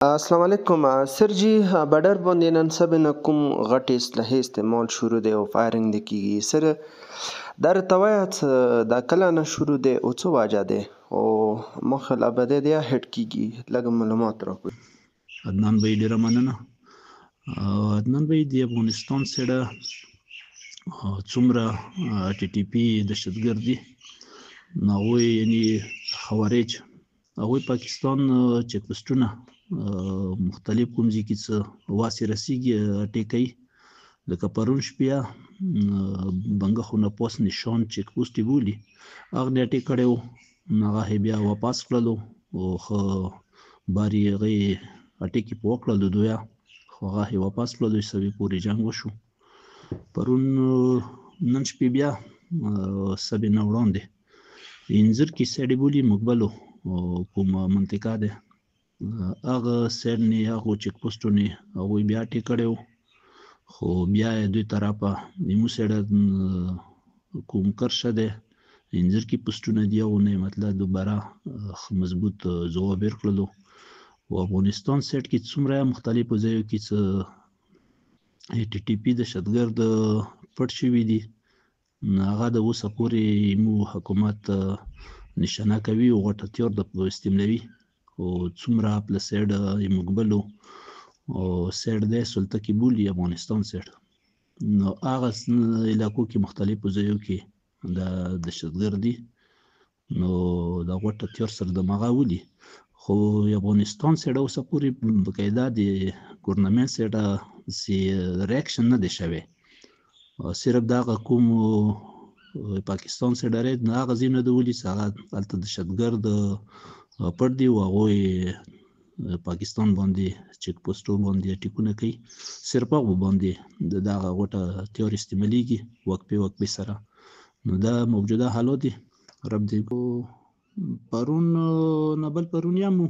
السلام علیکم سر جی بارډر باندې نن سبا نه کوم غټې اسلحې استعمال شروع دی او فایرنګ دی کیږي سر دا راته وایه دا کله نه شروع دی او څه وجه دی او مخه لا به دی هټ کیږي لږ معلومات راکړئ. عدنان بھائی ډیره مننه. عدنان بھائی د افغانستان سره څومره ټي ټي پی دهشتګردي هغوی یعنی خوارج هغوی پاکستان چیک پوسټونه مختلف کوم ځای کې څه واسې رسیږي ټیکي لکه پرون شپه بنګخونه پوس نشان چیک پوسټ بولی هغه نیټه کړو هغه بیا واپس کړلو او خو باری غي اټیکی په وکړلو دویا خو هغه واپس کړلو سوي پوری جنگ وشو پرون نن شپه بیا سبي نه وړاندې انځر کې سړي بولی مقبلو کوم منطقه ده هغه سرنی هغه چیک پوسټونه هغه بیا ټیکړو خو بیا دوی طرفه نیمو سره کوم کرشه ده انځر کې پوسټونه دی او نه مطلب دوباره مضبوط ځواب ورکړلو او افغانستان سیټ کې څومره مختلفو ځایو کې څه ټي ټي پی دهشتګرد پټ شوي دي هغه د اوسه پورې مو حکومت نشانه کوي او غټه تیار د استعمالوي او څومره پل سیډ مقبلو او سیډ د سلطه کې بولی افغانستان سیټ نو هغه علاقو کې مختلفو ځایو کې د دهشتګردي نو د غټه تیار سره د مغا ولي خو افغانستان سره اوسه پورې بقاعده د ګورنمنت سره سي ریاکشن نه دی شوی صرف دا کوم پاکستان سره ډېر نه غزینه د ولي سره الته دهشتګرد پټ دی او هغه پاکستان باندې چیک پوسټو باندې ټیکونه کوي صرف هغه باندې دا غټه تیور استعماليږي وقفه سره نو دا موجوده حالات دي رب دې کو پرون نبل پرونیامو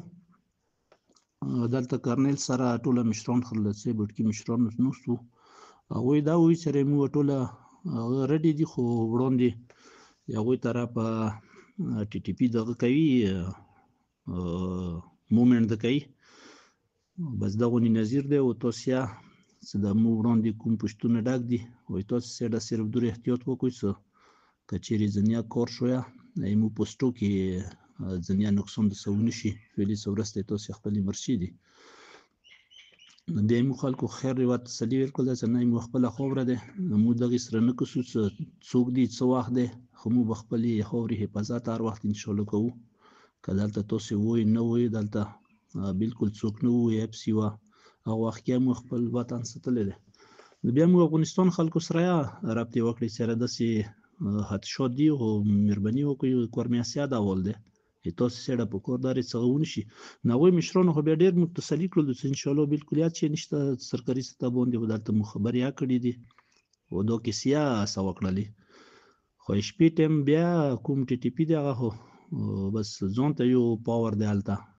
دلته کرنل سره ټوله مشران خلصې بټکی مشران نوستو هغه دا وی سره مو ټوله ردی دي خو وړاندې یو طرفه ټي ټي پی دغه کوي مومنت د کوي بس دغه نظیر دی او توسیا چې د مو وړاندې کوم پښتون ډاک دي او تاسو سره صرف دوه احتیاط وکړئ چې کچېری ځنیا کور شویا ایمو پوسټو کې ځنیا نقصان د سونه شي فعلی سورسته تاسو خپل مرشي دي د ایمو خلکو خیر او تسلی ورکول چې نه ایمو خپل خوره ده مو دغه سره نه کوڅو څوک دي څو وخت ده خو مو خپل خوري حفاظت هر وخت ان شاء الله کوو کله تاسو وای نه وای دلته بالکل څوک نه وای اپ سی وا او وخت کې مو خپل وطن ستل ده بیا مو افغانستان خلکو سره رابطه وکړي سره د سي حد شو دی او مهرباني وکړي کورمیاسیا دا ول ده تاسو سره په کورداري څغون شي نوې مشرانو خو بیا ډیر متصلی کړل چې ان شاء الله بالکل یاد شي نشته سرکاري ستا باندې ودلته مخبر یا کړی دي او دوه کې سیا سوکړلې خو شپې ټیم بیا کوم ټي ټي پی دغه بس ځون ته یو پاور دی الته